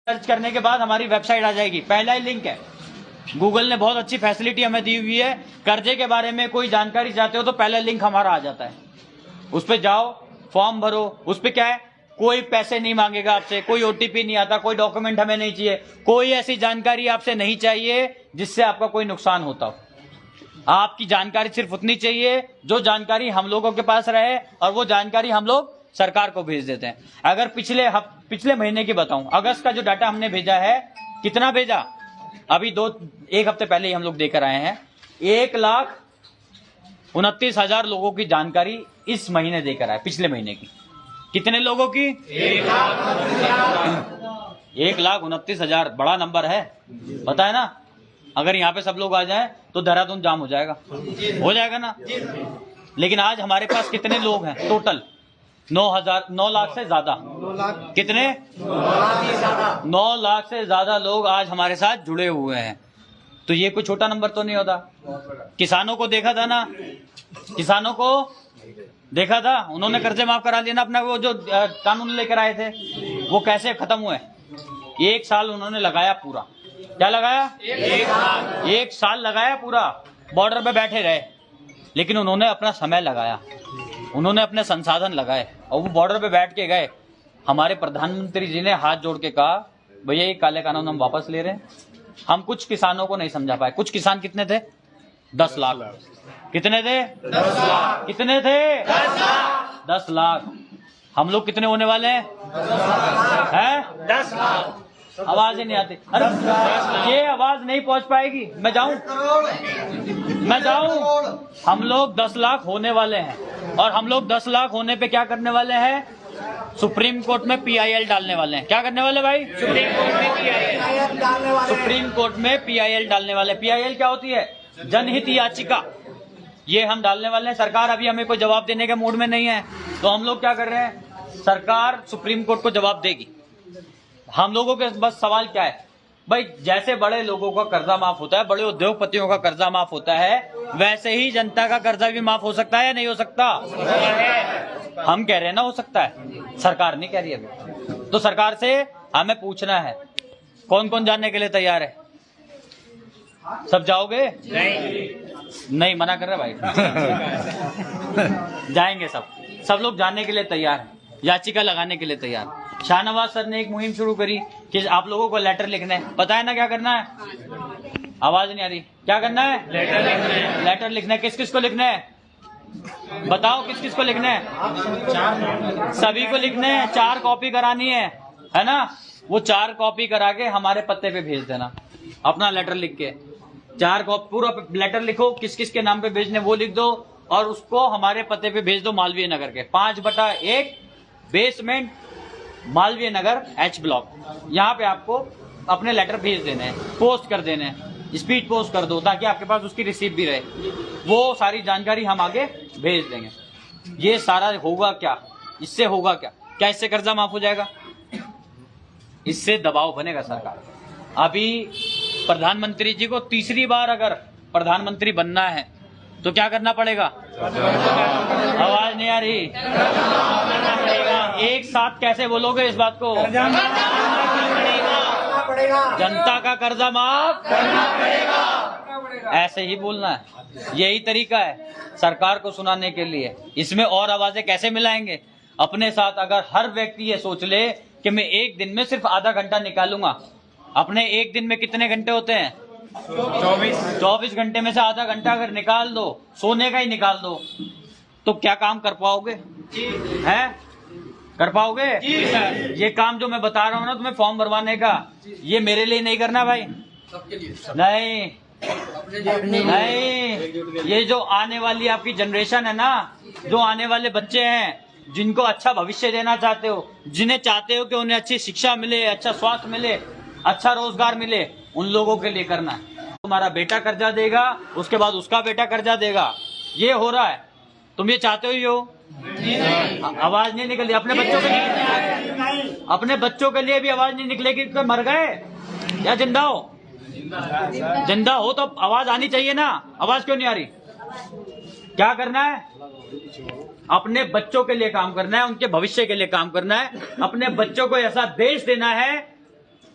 Search करने के बाद हमारी वेबसाइट आ जाएगी, पहला ही लिंक है। गूगल ने बहुत अच्छी फैसिलिटी हमें दी हुई है। कर्जे के बारे में कोई जानकारी चाहते हो तो पहला लिंक हमारा आ जाता है, उस पर जाओ, फॉर्म भरो। उस पर क्या है, कोई पैसे नहीं मांगेगा आपसे, कोई ओटीपी नहीं आता, कोई डॉक्यूमेंट हमें नहीं चाहिए, कोई ऐसी जानकारी आपसे नहीं चाहिए जिससे आपका कोई नुकसान होता हो। आपकी जानकारी सिर्फ उतनी चाहिए जो जानकारी हम लोगों के पास रहे, और वो जानकारी हम लोग सरकार को भेज देते हैं। अगर पिछले महीने की बताऊं, अगस्त का जो डाटा हमने भेजा है, कितना भेजा, अभी एक हफ्ते पहले ही हम लोग देकर आए हैं, 1,29,000 लोगों की जानकारी इस महीने देकर आए। पिछले महीने की कितने लोगों की? 1,29,000। बड़ा नंबर है, पता है ना। अगर यहाँ पे सब लोग आ जाएं तो देहरादून जाम हो जाएगा ना। लेकिन आज हमारे पास कितने लोग हैं टोटल? 9 लाख से ज्यादा। कितने? 9 लाख से ज्यादा लोग आज हमारे साथ जुड़े हुए हैं। तो ये कोई छोटा नंबर तो नहीं होता। किसानों को देखा था ना, किसानों को देखा था, उन्होंने कर्जे माफ करा लिया ना अपना। वो जो कानून लेकर आए थे वो कैसे खत्म हुए? 1 साल उन्होंने लगाया पूरा। क्या लगाया? 1 साल लगाया पूरा। बॉर्डर पे बैठे रहे, लेकिन उन्होंने अपना समय लगाया, उन्होंने अपने संसाधन लगाए, और वो बॉर्डर पे बैठ के गए। हमारे प्रधानमंत्री जी ने हाथ जोड़ के कहा, भैया ये काले कानून हम वापस ले रहे हैं। हम कुछ किसानों को नहीं समझा पाए। कुछ किसान कितने थे? 10 लाख। कितने थे? 10 लाख। कितने थे? 10 लाख। हम लोग कितने होने वाले हैं? 10 लाख। आवाज ही नहीं आती। अरे ये आवाज नहीं पहुंच पाएगी। मैं जाऊं? हम लोग 10 लाख होने वाले हैं, और हम लोग 10 लाख होने पे क्या करने वाले हैं? सुप्रीम कोर्ट में PIL डालने वाले हैं। क्या करने वाले भाई? सुप्रीम कोर्ट में PIL डालने वाले। PIL क्या होती है? जनहित याचिका। ये हम डालने वाले हैं। सरकार अभी हमें कोई जवाब देने के मूड में नहीं है, तो हम लोग क्या कर रहे हैं? सरकार सुप्रीम कोर्ट को जवाब देगी। हम लोगों के बस सवाल क्या है भाई, जैसे बड़े लोगों का कर्जा माफ होता है, बड़े उद्योगपतियों का कर्जा माफ होता है, वैसे ही जनता का कर्जा भी माफ हो सकता है या नहीं हो सकता? हम कह रहे हैं ना हो सकता है, सरकार नहीं कह रही अभी। तो सरकार से हमें पूछना है, कौन कौन जाने के लिए तैयार है? सब जाओगे? नहीं मना कर रहे भाई। जाएंगे सब लोग जाने के लिए तैयार हैं, याचिका लगाने के लिए तैयार। शाहनवाज सर ने एक मुहिम शुरू करी कि आप लोगों को लेटर लिखना है। पता है ना क्या करना है? आवाज नहीं आ रही। क्या करना है? लेटर लिखना है। किस किस को लिखना है? बताओ किस किस को लिखना है? सभी को लिखना है। 4 कॉपी करानी है ना? वो 4 कॉपी करा के हमारे पत्ते पे भेज देना, अपना लेटर लिख के। 4 कॉपी पूरा लेटर लिखो, किस किस के नाम पे भेजने वो लिख दो, और उसको हमारे पते पे भेज दो, मालवीय नगर के 5/1 basement, Malviya Nagar H block. यहाँ पे आपको अपने लेटर भेज देने हैं, पोस्ट कर देने हैं, स्पीड पोस्ट कर दो, ताकि आपके पास उसकी रिसीप्ट भी रहे। वो सारी जानकारी हम आगे भेज देंगे। ये सारा होगा क्या? इससे होगा क्या? क्या इससे कर्जा माफ हो जाएगा? इससे दबाव बनेगा सरकार। अभी प्रधानमंत्री जी को तीसरी बार अगर प्रधानमंत्री बनना है तो क्या करना पड़ेगा? आवाज नहीं आ रही। एक साथ कैसे बोलोगे इस बात को? जनता का कर्जा माफ करना पड़ेगा। ऐसे ही बोलना है, यही तरीका है सरकार को सुनाने के लिए। इसमें और आवाजें कैसे मिलाएंगे? अपने साथ अगर हर व्यक्ति ये सोच ले कि मैं एक दिन में सिर्फ आधा घंटा निकालूंगा। अपने एक दिन में कितने घंटे होते हैं? 24 घंटे में से आधा घंटा अगर निकाल दो, सोने का ही निकाल दो, तो क्या काम कर पाओगे? हैं? कर पाओगे? ये काम जो मैं बता रहा हूँ ना तुम्हें फॉर्म भरवाने का, ये मेरे लिए नहीं करना भाई। नहीं, ये जो आने वाली आपकी जनरेशन है ना, जो आने वाले बच्चे हैं, जिनको अच्छा भविष्य देना चाहते हो, जिन्हें चाहते हो कि उन्हें अच्छी शिक्षा मिले, अच्छा स्वास्थ्य मिले, अच्छा रोजगार मिले, उन लोगों के लिए करना है। तुम्हारा बेटा कर्जा देगा, उसके बाद उसका बेटा कर्जा देगा। ये हो रहा है। तुम ये चाहते हो? आवाज नहीं निकली। अपने बच्चों के लिए, अपने बच्चों के लिए भी आवाज नहीं निकलेगी। तो मर गए या जिंदा हो? जिंदा हो तो आवाज आनी चाहिए ना। आवाज क्यों नहीं आ रही? क्या करना है? अपने बच्चों के लिए काम करना है, उनके भविष्य के लिए काम करना है। अपने बच्चों को ऐसा देश देना है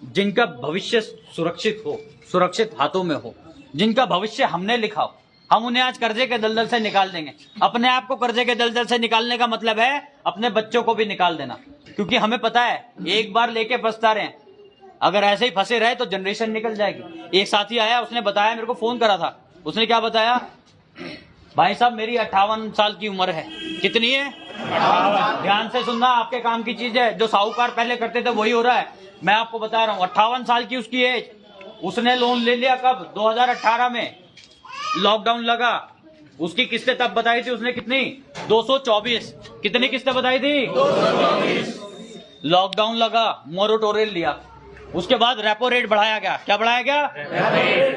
जिनका भविष्य सुरक्षित हो, सुरक्षित हाथों में हो, जिनका भविष्य हमने लिखा हो, हम उन्हें आज कर्जे के दलदल से निकाल देंगे। अपने आप को कर्जे के दलदल से निकालने का मतलब है अपने बच्चों को भी निकाल देना, क्योंकि हमें पता है एक बार लेके पछता रहे हैं, अगर ऐसे ही फंसे रहे तो जनरेशन निकल जाएगी। एक साथी आया, उसने बताया, मेरे को फोन करा था, उसने क्या बताया, भाई साहब मेरी 58 साल की उम्र है। कितनी है? 58। ध्यान से सुनना, आपके काम की चीज है, जो साहूकार पहले करते थे वही हो रहा है। मैं आपको बता रहा हूँ, 58 साल की उसकी एज, उसने लोन ले लिया कब? 2018 में लॉकडाउन लगा, उसकी किस्तें तब बताई थी उसने कितनी? 224। कितनी किस्तें बताई थी? 224। लॉकडाउन लगा, मोरेटोरियम लिया, उसके बाद रेपो रेट बढ़ाया गया। क्या बढ़ाया गया?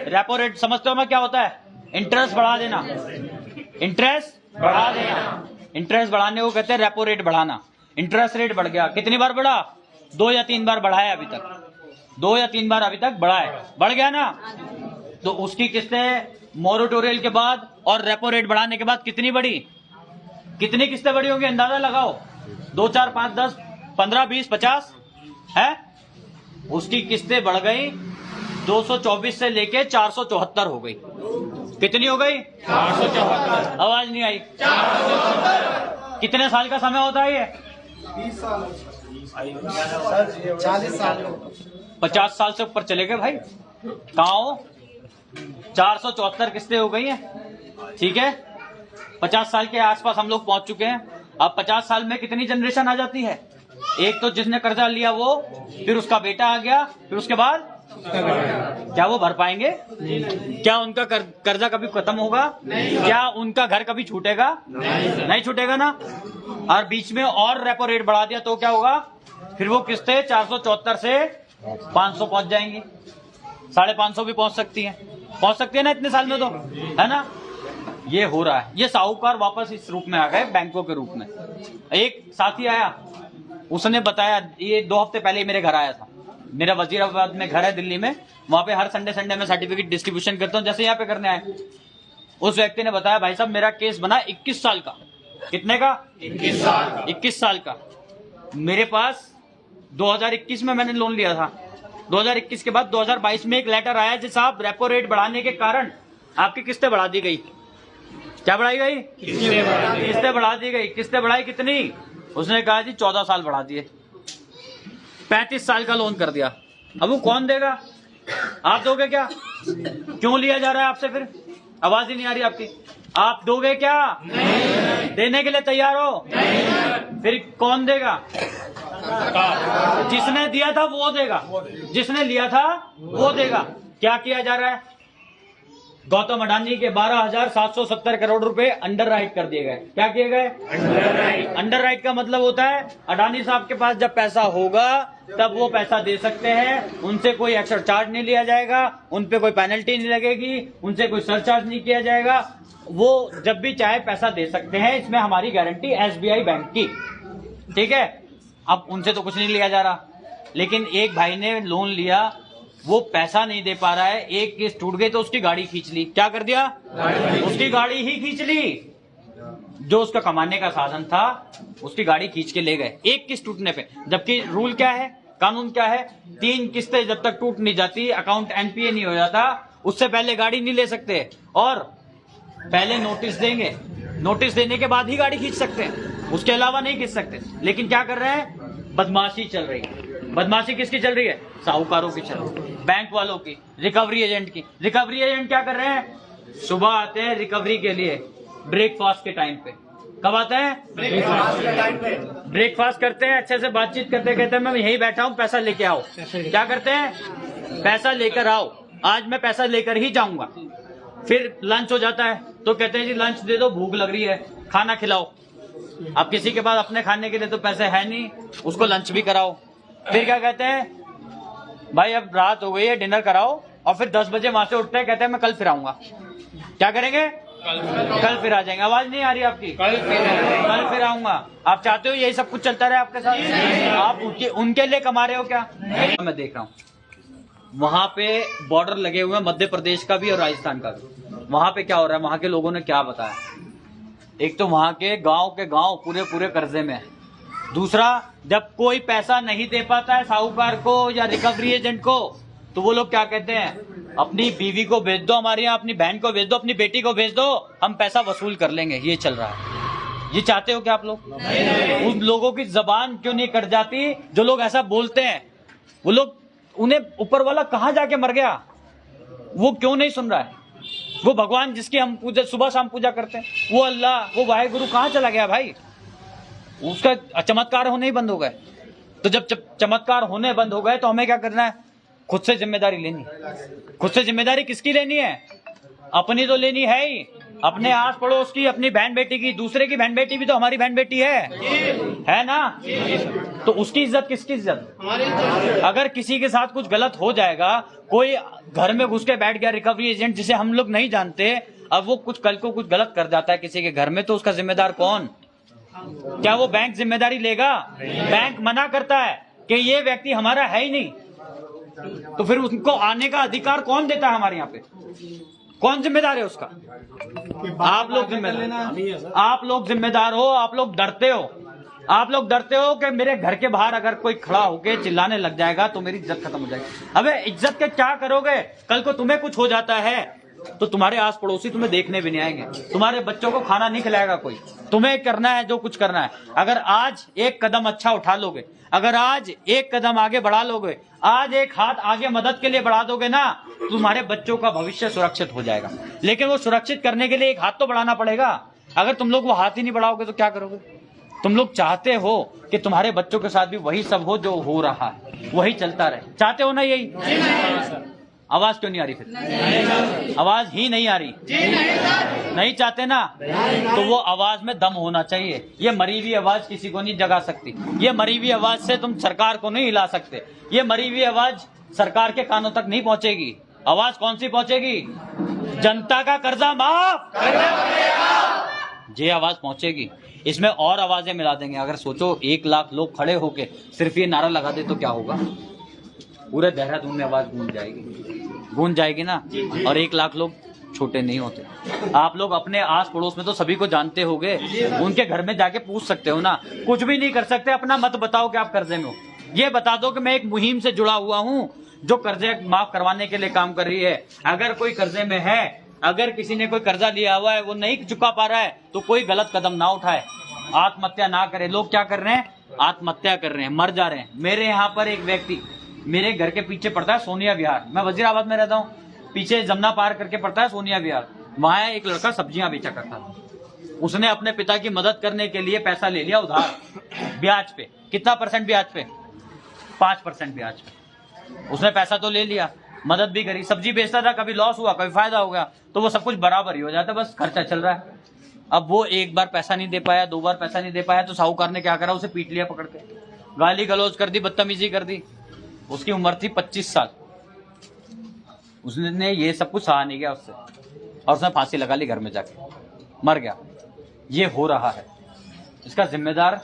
रेपो रेट समझते हो मैं क्या होता है? इंटरेस्ट बढ़ा देना, इंटरेस्ट बढ़ा देना, इंटरेस्ट बढ़ाने को कहते हैं रेपो रेट बढ़ाना। इंटरेस्ट रेट बढ़ गया, कितनी बार बढ़ा? 2 या 3 बार बढ़ाया अभी तक, 2 या 3 बार अभी तक बढ़ा है, बढ़ गया ना। तो उसकी किस्तें मोरेटोरियल के बाद और रेपो रेट बढ़ाने के बाद कितनी बढ़ी? कितनी किस्तें बढ़ी होंगी अंदाजा लगाओ? 2, 4, 5, 10, 15, 20, 50 है। उसकी किस्तें बढ़ गई, 224 से लेके 474 हो गई। कितनी हो गई? 474। आवाज नहीं आई? 474। कितने साल का समय होता है ये? 20 साल, 40 साल, 50 साल से ऊपर चले गए भाई। कहाँ हो? 474 किस्तें हो गई हैं, ठीक है। 50 साल के आसपास हम लोग पहुंच चुके हैं। अब 50 साल में कितनी जनरेशन आ जाती है? एक तो जिसने कर्जा लिया वो, फिर उसका बेटा आ गया, फिर उसके बाद क्या वो भर पाएंगे? क्या उनका कर्जा कभी खत्म होगा? क्या उनका घर कभी छूटेगा? नहीं छूटेगा ना। और बीच में और रेपो रेट बढ़ा दिया तो क्या होगा? फिर वो किस्तें 474 से 500 पहुंच जाएंगी, 550 भी पहुंच सकती है ना इतने साल में, तो है ना। ये हो रहा है, ये साहूकार वापस इस रूप में आ गए, बैंकों के रूप में। एक साथी आया, उसने बताया, ये 2 हफ्ते पहले ही मेरे घर आया था। मेरा वजीराबाद में घर है दिल्ली में, वहां पे हर संडे में सर्टिफिकेट डिस्ट्रीब्यूशन करता हूँ, जैसे यहाँ पे करने आए। उस व्यक्ति ने बताया, भाई साहब मेरा केस बना 21 साल का। कितने का? 21 साल का। 21 साल का। मेरे पास 2021 में मैंने लोन लिया था, 2021 के बाद 2022 में एक लेटर आया जी साहब रेपो रेट बढ़ाने के कारण आपकी किस्तें बढ़ा दी गई। क्या बढ़ाई गई? किस्तें बढ़ा दी गई। किस्तें बढ़ाई कितनी? उसने कहा जी 14 साल बढ़ा दिए, 35 साल का लोन कर दिया। अब वो कौन देगा? आप दोगे क्या? क्यों लिया जा रहा है आपसे? फिर आवाज ही नहीं आ रही आपकी। आप दोगे क्या? नहीं। देने के लिए तैयार हो? नहीं। फिर कौन देगा? जिसने दिया था वो देगा, जिसने लिया था वो देगा। क्या किया जा रहा है? गौतम अडानी के 12,770 करोड़ रुपए अंडर राइट कर दिए गए। क्या किए गए? अंडर राइट का मतलब होता है अडानी साहब के पास जब पैसा होगा तब वो पैसा दे सकते हैं, उनसे कोई एक्स्ट्रा चार्ज नहीं लिया जाएगा, उनपे कोई पेनल्टी नहीं लगेगी, उनसे कोई सरचार्ज नहीं किया जाएगा, वो जब भी चाहे पैसा दे सकते हैं। इसमें हमारी गारंटी SBI बैंक की, ठीक है। अब उनसे तो कुछ नहीं लिया जा रहा, लेकिन एक भाई ने लोन लिया, वो पैसा नहीं दे पा रहा है, एक केस टूट गई तो उसकी गाड़ी खींच ली। क्या कर दिया? उसकी गाड़ी ही खींच ली, जो उसका कमाने का साधन था उसकी गाड़ी खींच के ले गए एक किस्त टूटने पे। जबकि रूल क्या है, कानून क्या है? 3 किस्तें जब तक टूट नहीं जाती, अकाउंट NPA नहीं हो जाता, उससे पहले गाड़ी नहीं ले सकते, और पहले नोटिस देंगे, नोटिस देने के बाद ही गाड़ी खींच सकते हैं, उसके अलावा नहीं खींच सकते। लेकिन क्या कर रहे हैं? बदमाशी चल रही है। बदमाशी किसकी चल रही है? साहूकारों की चल रही है, बैंक वालों की, रिकवरी एजेंट की। रिकवरी एजेंट क्या कर रहे हैं? सुबह आते हैं रिकवरी के लिए ब्रेकफास्ट के टाइम पे। कब आते हैं? ब्रेकफास्ट के टाइम पे। ब्रेकफास्ट करते हैं, अच्छे से बातचीत करते कहते हैं मैं यहीं बैठा हूँ, पैसा लेके आओ। क्या करते हैं? पैसा लेकर आओ, आज मैं पैसा लेकर ही जाऊंगा। फिर लंच हो जाता है तो कहते हैं जी लंच दे दो, भूख लग रही है, खाना खिलाओ। अब किसी के पास अपने खाने के लिए तो पैसे है नहीं, उसको लंच भी कराओ। फिर क्या कहते हैं? भाई अब रात हो गई है, डिनर कराओ। और फिर 10 बजे वहां से उठते हैं, कहते हैं मैं कल फिर आऊंगा। क्या करेंगे? कल फिर आ जाएंगे। आवाज नहीं आ रही आपकी? कल फिर आऊंगा। आप चाहते हो यही सब कुछ चलता रहे आपके साथ? आप उनके लिए कमा रहे हो क्या? मैं देख रहा हूँ वहां पे बॉर्डर लगे हुए हैं, मध्य प्रदेश का भी और राजस्थान का भी। वहां पे क्या हो रहा है? वहां के लोगों ने क्या बताया? एक तो वहां के गांव पूरे कर्जे में है, दूसरा, जब कोई पैसा नहीं दे पाता है साहूकार को या रिकवरी एजेंट को, तो वो लोग क्या कहते हैं, अपनी बीवी को भेज दो हमारे यहाँ, अपनी बहन को भेज दो, अपनी बेटी को भेज दो, हम पैसा वसूल कर लेंगे। ये चल रहा है। ये चाहते हो क्या आप लोग? उन लोगों की जबान क्यों नहीं कट जाती जो लोग ऐसा बोलते हैं? वो लोग, उन्हें ऊपर वाला कहाँ जाके मर गया, वो क्यों नहीं सुन रहा है? वो भगवान जिसकी हम पूजा, सुबह शाम पूजा करते हैं, वो अल्लाह, वो वाहेगुरु कहाँ चला गया भाई? उसका चमत्कार होने ही बंद हो गए। तो जब चमत्कार होने बंद हो गए तो हमें क्या करना है? खुद से जिम्मेदारी लेनी। खुद से जिम्मेदारी किसकी लेनी है? अपनी तो लेनी है ही, अपने आस पड़ोस की, अपनी बहन बेटी की। दूसरे की बहन बेटी भी तो हमारी बहन बेटी है ना? तो उसकी इज्जत किसकी इज्जत? अगर किसी के साथ कुछ गलत हो जाएगा, कोई घर में घुस के बैठ गया रिकवरी एजेंट जिसे हम लोग नहीं जानते, अब वो कुछ कल को कुछ गलत कर जाता है किसी के घर में, तो उसका जिम्मेदार कौन? क्या वो बैंक जिम्मेदारी लेगा? बैंक मना करता है कि ये व्यक्ति हमारा है ही नहीं। तो फिर उनको आने का अधिकार कौन देता है हमारे यहाँ पे? कौन जिम्मेदार है उसका? आप लोग जिम्मेदार, आप लोग जिम्मेदार हो। आप लोग डरते हो, आप लोग डरते हो कि मेरे घर के बाहर अगर कोई खड़ा होके चिल्लाने लग जाएगा तो मेरी इज्जत खत्म हो जाएगी। अबे इज्जत के क्या करोगे? कल को तुम्हें कुछ हो जाता है तो तुम्हारे आस पड़ोसी तुम्हें देखने भी नहीं आएंगे, तुम्हारे बच्चों को खाना नहीं खिलाएगा कोई। तुम्हें करना है जो कुछ करना है। अगर आज एक कदम अच्छा उठा लोगे, अगर आज एक कदम आगे बढ़ा लोगे, आज एक हाथ आगे मदद के लिए बढ़ा दोगे ना, तुम्हारे बच्चों का भविष्य सुरक्षित हो जाएगा। लेकिन वो सुरक्षित करने के लिए एक हाथ तो बढ़ाना पड़ेगा। अगर तुम लोग वो हाथ ही नहीं बढ़ाओगे तो क्या करोगे? तुम लोग चाहते हो कि तुम्हारे बच्चों के साथ भी वही सब हो जो हो रहा है, वही चलता रहे। चाहते हो ना यही? आवाज क्यों नहीं आ रही फिर? आवाज ही नहीं आ रही। नहीं चाहते ना, तो वो आवाज में दम होना चाहिए। ये मरी हुई आवाज किसी को नहीं जगा सकती। ये मरी हुई आवाज से तुम सरकार को नहीं हिला सकते। ये मरी हुई आवाज सरकार के कानों तक नहीं पहुंचेगी। आवाज कौन सी पहुंचेगी? जनता का कर्जा माफ, ये आवाज पहुंचेगी। इसमें और आवाजें मिला देंगे। अगर सोचो 1 लाख लोग खड़े होके सिर्फ ये नारा लगा दे तो क्या होगा? पूरे देहरादून में आवाज गूंज जाएगी ना। और 1 लाख लोग छोटे नहीं होते। आप लोग अपने आस पड़ोस में तो सभी को जानते होंगे, उनके घर में जाके पूछ सकते हो ना। कुछ भी नहीं कर सकते, अपना मत बताओ कि आप कर्जे में हो। ये बता दो कि मैं एक मुहिम से जुड़ा हुआ हूँ जो कर्जे माफ करवाने के लिए काम कर रही है। अगर कोई कर्जे में है, अगर किसी ने कोई कर्जा लिया हुआ है, वो नहीं चुका पा रहा है, तो कोई गलत कदम ना उठाए, आत्महत्या ना करे। लोग क्या कर रहे हैं? आत्महत्या कर रहे हैं, मर जा रहे हैं। मेरे यहाँ पर एक व्यक्ति, मेरे घर के पीछे पड़ता है सोनिया विहार, मैं वजीराबाद में रहता हूँ, पीछे जमुना पार करके पड़ता है सोनिया विहार। वहां एक लड़का सब्जियां बेचा करता था। उसने अपने पिता की मदद करने के लिए पैसा ले लिया उधार, ब्याज पे। कितना % ब्याज पे? 5% ब्याज पे। उसने पैसा तो ले लिया, मदद भी करी, सब्जी बेचता था, कभी लॉस हुआ कभी फायदा हो गया, तो वो सब कुछ बराबर ही हो जाता, बस खर्चा चल रहा है। अब वो एक बार पैसा नहीं दे पाया, 2 बार पैसा नहीं दे पाया, तो साहूकार ने क्या करा? उसे पीट लिया पकड़ के, गाली गलौज कर दी, बदतमीजी कर दी। उसकी उम्र थी 25 साल। उसने ये सब कुछ सहा नहीं गया उससे, और उसने फांसी लगा ली, घर में जाके मर गया। ये हो रहा है, इसका जिम्मेदार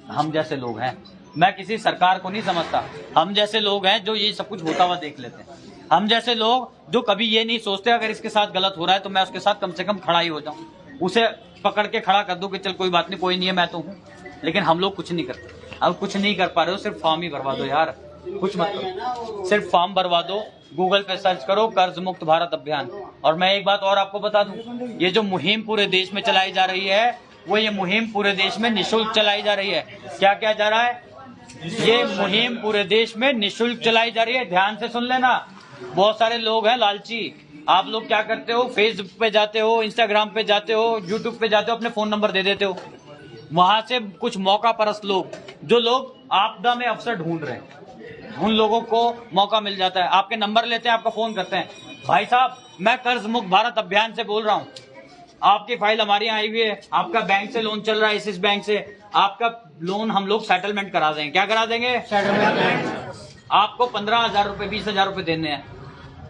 हम जैसे लोग हैं। मैं किसी सरकार को नहीं समझता, हम जैसे लोग हैं जो ये सब कुछ होता हुआ देख लेते हैं। हम जैसे लोग जो कभी ये नहीं सोचते अगर इसके साथ गलत हो रहा है तो मैं उसके साथ कम से कम खड़ा ही हो जाऊं, उसे पकड़ के खड़ा कर दूं कि चल कोई बात नहीं, कोई नहीं है, मैं तो हूं। लेकिन हम लोग कुछ नहीं करते। अब कुछ नहीं कर पा रहे हो, सिर्फ फॉर्म ही भरवा दो यार, कुछ मत करो, सिर्फ फॉर्म भरवा दो। गूगल पे सर्च करो कर्ज मुक्त भारत अभियान। और मैं एक बात और आपको बता दूं, ये जो मुहिम पूरे देश में चलाई जा रही है, वो ये मुहिम पूरे देश में निःशुल्क चलाई जा रही है। क्या क्या जा रहा है? ये मुहिम पूरे देश में निःशुल्क चलाई जा रही है। ध्यान से सुन लेना। बहुत सारे लोग हैं लालची। आप लोग क्या करते हो? फेसबुक पे जाते हो, इंस्टाग्राम पे जाते हो, यूट्यूब पे जाते हो, अपने फोन नंबर दे देते हो। वहां से कुछ मौका परस्त लोग, जो लोग आपदा में अवसर ढूंढ रहे हैं, उन लोगों को मौका मिल जाता है। आपके नंबर लेते हैं, आपका फोन करते हैं, भाई साहब मैं कर्ज मुक्त भारत अभियान से बोल रहा हूँ, आपकी फाइल हमारे यहाँ आई हुई है, आपका बैंक से लोन चल रहा है, इस बैंक से, आपका लोन हम लोग सेटलमेंट करा देंगे। क्या करा देंगे? सेटलमेंट। आपको 15,000 रुपए 20,000 रुपए देने हैं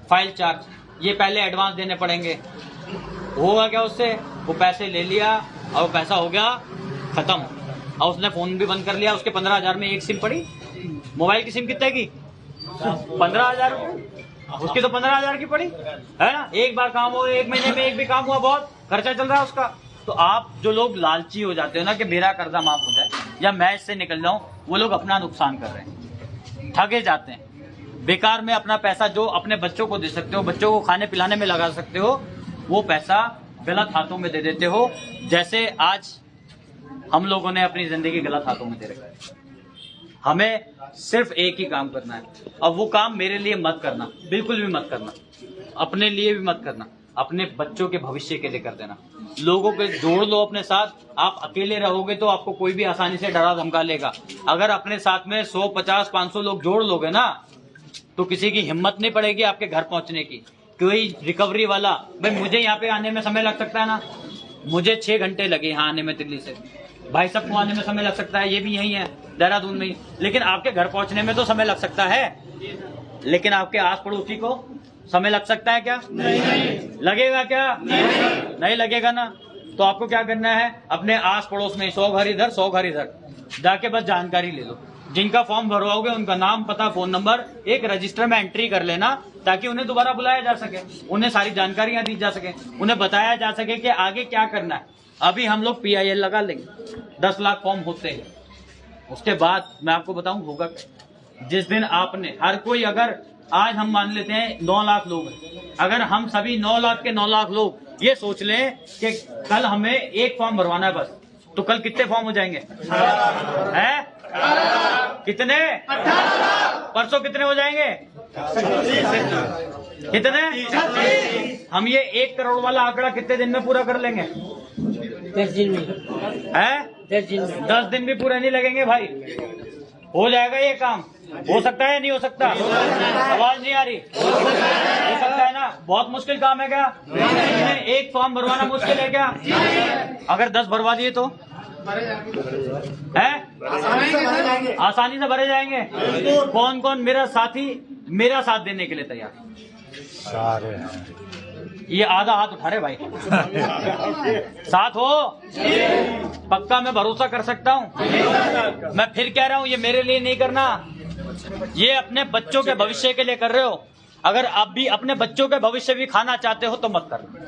फाइल चार्ज, ये पहले एडवांस देने पड़ेंगे। होगा क्या उससे? वो पैसे ले लिया और वो पैसा हो गया खत्म, और उसने फोन भी बंद कर लिया। उसके 15,000 में एक सिम पड़ी। मोबाइल की सिम कितने की? 15,000 रुपए। उसकी तो 15,000 की पड़ी है ना। एक बार काम हो, 1 महीने में एक भी काम हुआ, बहुत खर्चा चल रहा है उसका। तो आप जो लोग लालची हो जाते हो ना कि मेरा कर्जा माफ हो जाए, या मैच से निकल जाऊं, वो लोग अपना नुकसान कर रहे हैं, ठगे जाते हैं। बेकार में अपना पैसा जो अपने बच्चों को दे सकते हो, बच्चों को खाने पिलाने में लगा सकते हो, वो पैसा गलत हाथों में दे देते हो। जैसे आज हम लोगों ने अपनी जिंदगी गलत हाथों में दे रखा है। हमें सिर्फ एक ही काम करना है, अब वो काम मेरे लिए मत करना, बिल्कुल भी मत करना, अपने लिए भी मत करना, अपने बच्चों के भविष्य के लिए कर देना। लोगों को जोड़ लो अपने साथ। आप अकेले रहोगे तो आपको कोई भी आसानी से डरा धमका लेगा। अगर अपने साथ में 100, 50, 500 लोग जोड़ लोगे ना, तो किसी की हिम्मत नहीं पड़ेगी आपके घर पहुंचने की। कोई रिकवरी वाला, भाई मुझे यहाँ पे आने में समय लग सकता है ना, मुझे 6 घंटे लगे यहाँ आने में दिल्ली से, भाई सबको आने में समय लग सकता है, ये भी यही है देहरादून में ही, लेकिन आपके घर पहुंचने में तो समय लग सकता है, लेकिन आपके आस पड़ोसी को समय लग सकता है क्या? नहीं। लगेगा क्या? नहीं लगेगा ना। तो आपको क्या करना है, अपने आस पड़ोस में 100 घर इधर 100 घर इधर जाके बस जानकारी ले लो। जिनका फॉर्म भरवाओगे उनका नाम, पता, फोन नंबर एक रजिस्टर में एंट्री कर लेना, ताकि उन्हें दोबारा बुलाया जा सके, उन्हें सारी जानकारियां दी जा सके, उन्हें बताया जा सके कि आगे क्या करना है। अभी हम लोग PIL लगा लेंगे, 10 लाख फॉर्म होते हैं, उसके बाद मैं आपको बताऊं होगा जिस दिन आपने हर कोई, अगर आज हम मान लेते हैं 9 लाख लोग हैं, अगर हम सभी 9 लाख के 9 लाख लोग ये सोच लें कि कल हमें एक फॉर्म भरवाना है बस, तो कल कितने फॉर्म हो जाएंगे? हैं? कितने? 18। परसों कितने हो जाएंगे? कितने? हम ये 1 करोड़ वाला आंकड़ा कितने दिन में पूरा कर लेंगे? 10 दिन में। है? 10 दिन भी पूरे नहीं लगेंगे भाई, हो जाएगा ये काम। हो सकता है, नहीं हो सकता? आवाज नहीं आ रही? हो सकता है ना। बहुत मुश्किल काम है क्या? एक फॉर्म भरवाना मुश्किल है क्या? अगर 10 भरवा दिए तो है आसानी से भरे जाएंगे। कौन कौन मेरा साथी, मेरा साथ देने के लिए तैयार? सारे हैं। ये आधा हाथ उठा रहे भाई। साथ हो? पक्का मैं भरोसा कर सकता हूँ। मैं फिर कह रहा हूँ, ये मेरे लिए नहीं करना, ये अपने बच्चों के भविष्य के लिए कर रहे हो। अगर आप भी अपने बच्चों के भविष्य भी खाना चाहते हो तो मत करना।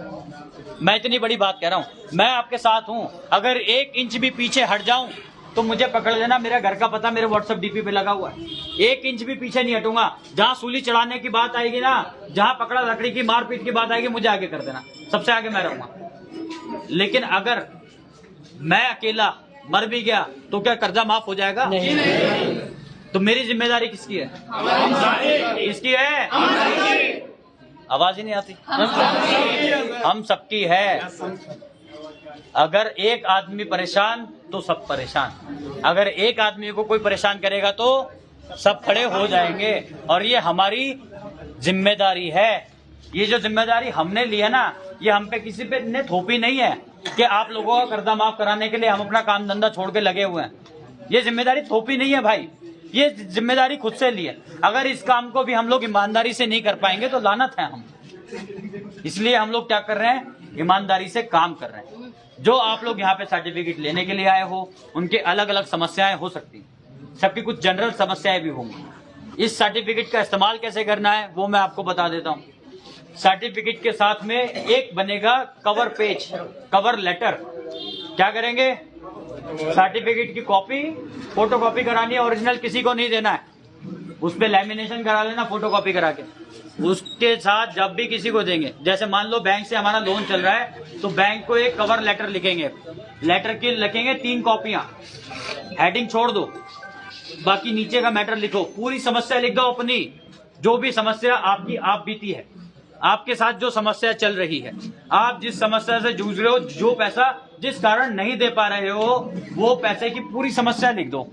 मैं इतनी बड़ी बात कह रहा हूँ, मैं आपके साथ हूँ। अगर 1 इंच भी पीछे हट जाऊं तो मुझे पकड़ लेना, मेरा घर का पता मेरे WhatsApp DP पे लगा हुआ है। 1 इंच भी पीछे नहीं हटूंगा। जहां सूली चढ़ाने की बात आएगी ना, जहां पकड़ा लकड़ी की मारपीट की बात आएगी, मुझे आगे कर देना, सबसे आगे मैं रहूंगा। लेकिन अगर मैं अकेला मर भी गया तो क्या कर्जा माफ हो जाएगा? नहीं। तो मेरी जिम्मेदारी किसकी है? किसकी है? आवाज ही नहीं आती। हम सबकी है। अगर एक आदमी परेशान तो सब परेशान। अगर एक आदमी को कोई परेशान करेगा तो सब खड़े हो जाएंगे। और ये हमारी जिम्मेदारी है। ये जो जिम्मेदारी हमने ली है ना, ये हम पे किसी पे ने थोपी नहीं है कि आप लोगों का कर्जा माफ कराने के लिए हम अपना काम धंधा छोड़ के लगे हुए हैं। ये जिम्मेदारी थोपी नहीं है भाई, ये जिम्मेदारी खुद से ली है। अगर इस काम को भी हम लोग ईमानदारी से नहीं कर पाएंगे तो लानत है हम। इसलिए हम लोग क्या कर रहे हैं, ईमानदारी से काम कर रहे हैं। जो आप लोग यहाँ पे सर्टिफिकेट लेने के लिए आए हो, उनके अलग अलग समस्याएं हो सकती, सबकी कुछ जनरल समस्याएं भी होंगी। इस सर्टिफिकेट का इस्तेमाल कैसे करना है वो मैं आपको बता देता हूँ। सर्टिफिकेट के साथ में एक बनेगा कवर पेज, कवर लेटर। क्या करेंगे, सर्टिफिकेट की कॉपी फोटोकॉपी करानी है, ओरिजिनल किसी को नहीं देना है, उस पे लैमिनेशन करा लेना फोटोकॉपी करा के। उसके साथ जब भी किसी को देंगे, जैसे मान लो बैंक से हमारा लोन चल रहा है तो बैंक को एक कवर लेटर लिखेंगे, लेटर की लिखेंगे 3 कॉपियां, हेडिंग छोड़ दो, बाकी नीचे का मैटर लिखो, पूरी समस्या लिख दो अपनी, जो भी समस्या आपकी आप बीती है, आपके साथ जो समस्या चल रही है, आप जिस समस्या से जूझ रहे हो, जो पैसा जिस कारण नहीं दे पा रहे हो, वो पैसे की पूरी समस्या लिख दो।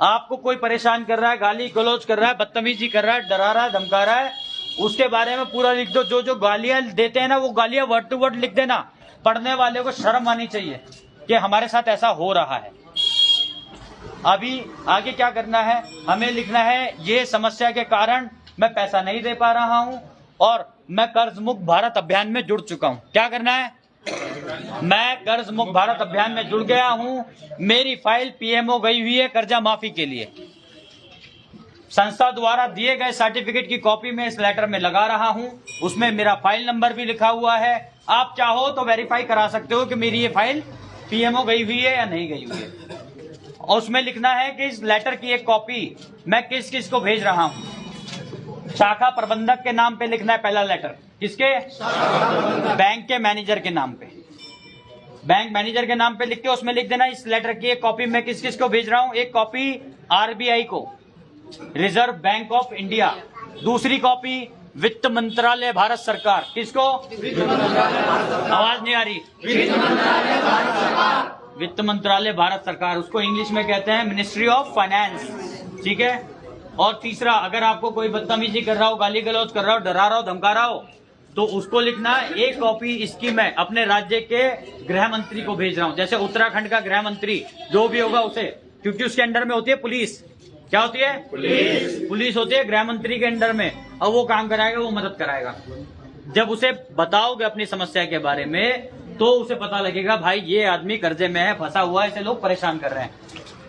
आपको कोई परेशान कर रहा है, गाली गलौज कर रहा है, बदतमीजी कर रहा है, डरा रहा है, धमका रहा है, उसके बारे में पूरा लिख दो। जो जो गालियां देते हैं ना, वो गालियां वर्ड टू वर्ड लिख देना। पढ़ने वाले को शर्म आनी चाहिए कि हमारे साथ ऐसा हो रहा है। अभी आगे क्या करना है, हमें लिखना है ये समस्या के कारण मैं पैसा नहीं दे पा रहा हूं और मैं कर्ज मुक्त भारत अभियान में जुड़ चुका हूं। क्या करना है, मैं कर्ज मुक्त भारत अभियान में जुड़ गया हूं, मेरी फाइल PMO गई हुई है कर्जा माफी के लिए। संस्था द्वारा दिए गए सर्टिफिकेट की कॉपी में इस लेटर में लगा रहा हूं, उसमें मेरा फाइल नंबर भी लिखा हुआ है। आप चाहो तो वेरीफाई करा सकते हो कि मेरी ये फाइल PMO गई हुई है या नहीं गई हुई है। और उसमें लिखना है कि इस लेटर की एक कॉपी मैं किस किस को भेज रहा हूं। शाखा प्रबंधक के नाम पे लिखना है पहला लेटर। किसके? बैंक के मैनेजर के नाम पे। बैंक मैनेजर के नाम पे लिख के उसमें लिख देना इस लेटर की एक कॉपी मैं किस किस को भेज रहा हूं। एक कॉपी आरबीआई को, रिजर्व बैंक ऑफ इंडिया। दूसरी कॉपी वित्त मंत्रालय भारत सरकार। किसको? आवाज नहीं आ रही। वित्त मंत्रालय भारत सरकार, उसको इंग्लिश में कहते हैं मिनिस्ट्री ऑफ फाइनेंस। ठीक है। और तीसरा, अगर आपको कोई बदतमीजी कर रहा हो, गाली गलौज कर रहा हो, डरा रहा हो, धमका रहा हो, तो उसको लिखना एक कॉपी इसकी मैं अपने राज्य के गृह मंत्री को भेज रहा हूं। जैसे उत्तराखंड का गृह मंत्री जो भी होगा उसे, क्योंकि उसके अंडर में होती है पुलिस। क्या होती है? पुलिस होती है गृह मंत्री के अंडर में, और वो काम कराएगा, वो मदद कराएगा। जब उसे बताओगे अपनी समस्या के बारे में, तो उसे पता लगेगा भाई ये आदमी कर्जे में है, फंसा हुआ है, इसे लोग परेशान कर रहे हैं।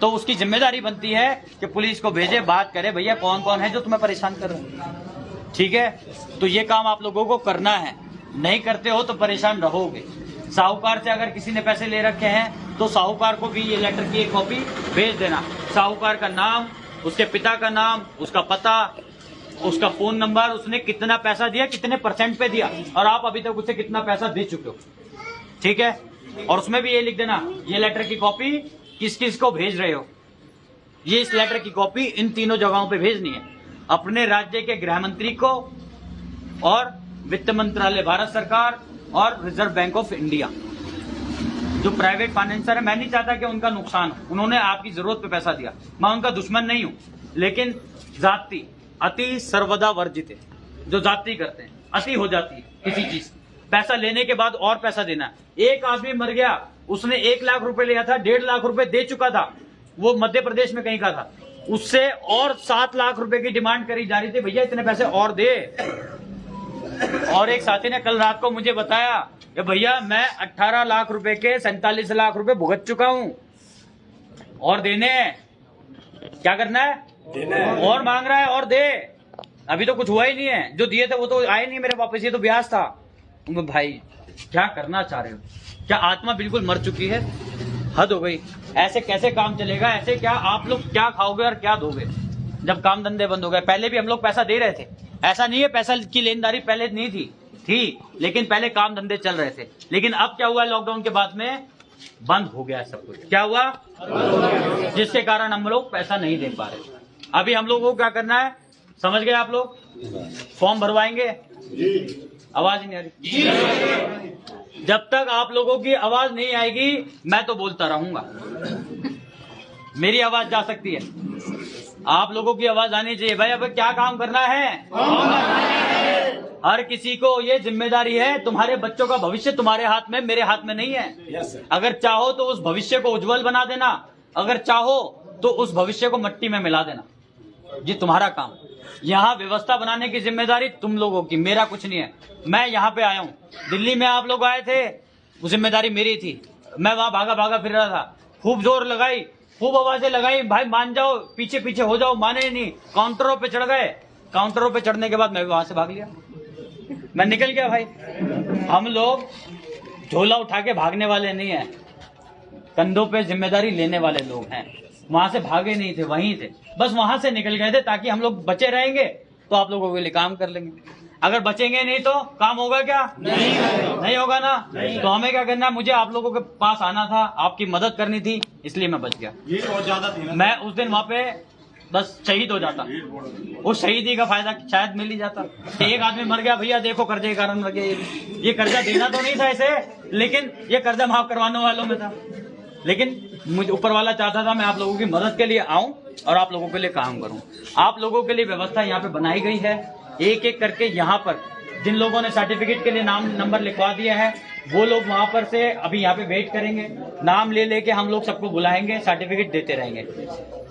तो उसकी जिम्मेदारी बनती है कि पुलिस को भेजे, बात करे, भैया कौन कौन है जो तुम्हें परेशान कर रहे हैं। ठीक है। तो ये काम आप लोगों को करना है। नहीं करते हो तो परेशान रहोगे। साहूकार से अगर किसी ने पैसे ले रखे हैं तो साहूकार को भी ये लेटर की एक कॉपी भेज देना। साहूकार का नाम, उसके पिता का नाम, उसका पता, उसका फोन नंबर, उसने कितना पैसा दिया, कितने % पे दिया, और आप अभी तक उसे कितना पैसा दे चुके हो। ठीक है। और उसमें भी ये लिख देना ये लेटर की कॉपी किस किस को भेज रहे हो। ये इस लेटर की कॉपी इन तीनों जगहों पे भेजनी है। अपने राज्य के गृह मंत्री को, और वित्त मंत्रालय भारत सरकार, और रिजर्व बैंक ऑफ इंडिया। जो प्राइवेट फाइनेंसर है, मैं नहीं चाहता कि उनका नुकसान हो। उन्होंने आपकी जरूरत पे पैसा दिया, मैं उनका दुश्मन नहीं हूं, लेकिन जाति अति सर्वदा वर्जित है। जो जाति करते हैं, अति हो जाती है किसी चीज, पैसा लेने के बाद और पैसा देना। एक आदमी मर गया, उसने 1 लाख रुपए लिया था, 1.5 लाख रुपए दे चुका था, वो मध्य प्रदेश में कहीं का था, उससे और 7 लाख रुपए की डिमांड करी जा रही थी, भैया इतने पैसे और दे। और एक साथी ने कल रात को मुझे बताया कि भैया मैं 18 लाख रुपए के 47 लाख रुपए भुगत चुका हूं, और देने हैं। क्या करना है? और मांग रहा है, और दे। अभी तो कुछ हुआ ही नहीं है, जो दिए थे वो तो आए नहीं मेरे वापस, ये तो ब्याज था। भाई क्या करना चाह रहे हो? क्या आत्मा बिल्कुल मर चुकी है? हद हो गई। ऐसे कैसे काम चलेगा? ऐसे क्या आप लोग क्या खाओगे और क्या दोगे जब काम धंधे बंद हो गए? पहले भी हम लोग पैसा दे रहे थे, ऐसा नहीं है पैसा की लेनदारी पहले नहीं थी, लेकिन पहले काम धंधे चल रहे थे। लेकिन अब क्या हुआ, लॉकडाउन के बाद में बंद हो गया सब कुछ। क्या हुआ? जिसके कारण हम लोग पैसा नहीं दे पा रहे। अभी हम लोगों को क्या करना है, समझ गए आप लोग? फॉर्म भरवाएंगे। आवाज नहीं आ रही। जब तक आप लोगों की आवाज नहीं आएगी मैं तो बोलता रहूंगा। मेरी आवाज जा सकती है, आप लोगों की आवाज आनी चाहिए। भाई अब क्या काम करना है? हर किसी को ये जिम्मेदारी है। तुम्हारे बच्चों का भविष्य तुम्हारे हाथ में, मेरे हाथ में नहीं है। अगर चाहो तो उस भविष्य को उज्जवल बना देना, अगर चाहो तो उस भविष्य को मट्टी में मिला देना। ये तुम्हारा काम। यहाँ व्यवस्था बनाने की जिम्मेदारी तुम लोगों की, मेरा कुछ नहीं है। मैं यहाँ पे आया हूँ, दिल्ली में आप लोग आए थे, वो जिम्मेदारी मेरी थी। मैं वहां भागा भागा फिर रहा था, खूब जोर लगाई, खूब आवाजें लगाई, भाई मान जाओ, पीछे पीछे हो जाओ, माने नहीं। काउंटरों पे चढ़ गए, काउंटरों पे चढ़ने के बाद मैं वहां से भाग लिया, मैं निकल गया। भाई हम लोग झोला उठा के भागने वाले नहीं है, कंधों पे जिम्मेदारी लेने वाले लोग हैं। वहां से भागे नहीं थे, वहीं थे, बस वहां से निकल गए थे ताकि हम लोग बचे रहेंगे तो आप लोगों के लिए काम कर लेंगे। अगर बचेंगे नहीं तो काम होगा क्या? नहीं होगा ना। तो हमें क्या करना, मुझे आप लोगों के पास आना था, आपकी मदद करनी थी, इसलिए मैं बच गया। ये और ज्यादा थी ना, मैं उस दिन वहां पे बस शहीद हो जाता, उस शहीदी का फायदा शायद मिल ही जाता। एक आदमी मर गया, भैया देखो कर्जे के कारण मर गया। ये कर्जा देना तो नहीं था इसे, लेकिन ये कर्जा माफ करवाने वालों में था। लेकिन मुझे ऊपर वाला चाहता था मैं आप लोगों की मदद के लिए आऊं और आप लोगों के लिए काम करूं। आप लोगों के लिए व्यवस्था यहाँ पे बनाई गई है। एक एक करके यहाँ पर जिन लोगों ने सर्टिफिकेट के लिए नाम नंबर लिखवा दिया है, वो लोग वहां पर से अभी यहाँ पे वेट करेंगे। नाम ले लेके हम लोग सबको बुलाएंगे, सर्टिफिकेट देते रहेंगे।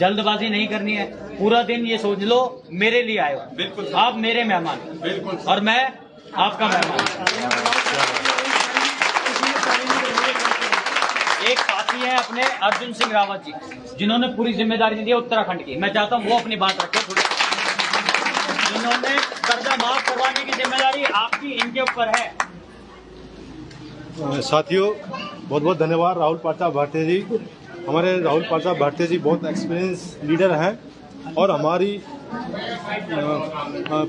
जल्दबाजी नहीं करनी है। पूरा दिन ये सोच लो मेरे लिए आए हो, बिल्कुल आप मेरे मेहमान, बिल्कुल, और मैं आपका मेहमान। एक साथी है अपने अर्जुन सिंह रावत जी, जिन्होंने पूरी जिम्मेदारी दी है उत्तराखंड की। मैं चाहता हूँ वो अपनी बात रखें थोड़ी। जिन्होंने कर्जा माफ करवाने की जिम्मेदारी आपकी, इनके ऊपर है। साथियों बहुत बहुत धन्यवाद राहुल प्रताप भारती जी, हमारे राहुल पार्चा भारती जी बहुत एक्सपीरियंस लीडर हैं और हमारी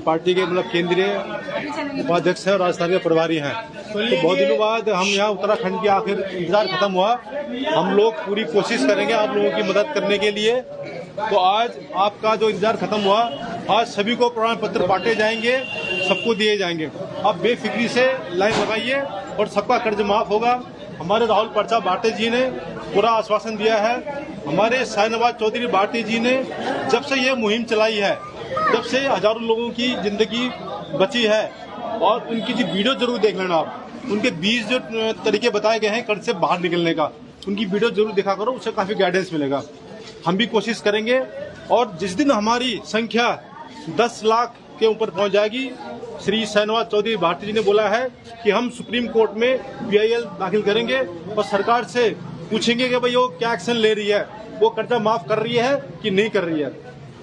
पार्टी के मतलब केंद्रीय उपाध्यक्ष हैं और राजस्थान के प्रभारी हैं। तो बहुत दिनों बाद हम यहाँ उत्तराखंड की आखिर इंतजार खत्म हुआ। हम लोग पूरी कोशिश करेंगे आप लोगों की मदद करने के लिए। तो आज आपका जो इंतजार खत्म हुआ, आज सभी को प्रमाण पत्र बांटे जाएंगे, सबको दिए जाएंगे। आप बेफिक्री से लाइन लगाइए और सबका कर्ज माफ होगा। हमारे राहुल पार्चा भारती जी ने पूरा आश्वासन दिया है। हमारे शाहनवाज चौधरी भारती जी ने जब से ये मुहिम चलाई है, जब से हजारों लोगों की जिंदगी बची है, और उनकी जो वीडियो जरूर देख लेना आप, उनके 20 जो तरीके बताए गए हैं कर्ज से बाहर निकलने का, उनकी वीडियो जरूर देखा करो, उससे काफी गाइडेंस मिलेगा। हम भी कोशिश करेंगे और जिस दिन हमारी संख्या 10 लाख के ऊपर पहुंच जाएगी, श्री शाहनवाज चौधरी भारती जी ने बोला है कि हम सुप्रीम कोर्ट में PIL दाखिल करेंगे और सरकार से पूछेंगे कि भाई वो क्या एक्शन ले रही है, वो कर्जा माफ कर रही है कि नहीं कर रही है।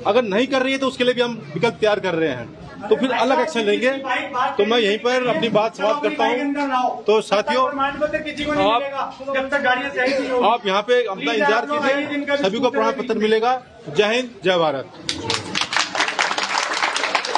अगर नहीं कर रही है तो उसके लिए भी हम विकल्प तैयार कर रहे हैं, तो फिर अलग एक्शन लेंगे। तो मैं यहीं पर अपनी बात समाप्त करता हूँ। तो साथियों, आप यहाँ पे अपना इंतजार कीजिए, सभी को प्रमाण पत्र मिलेगा। जय हिंद, जय भारत।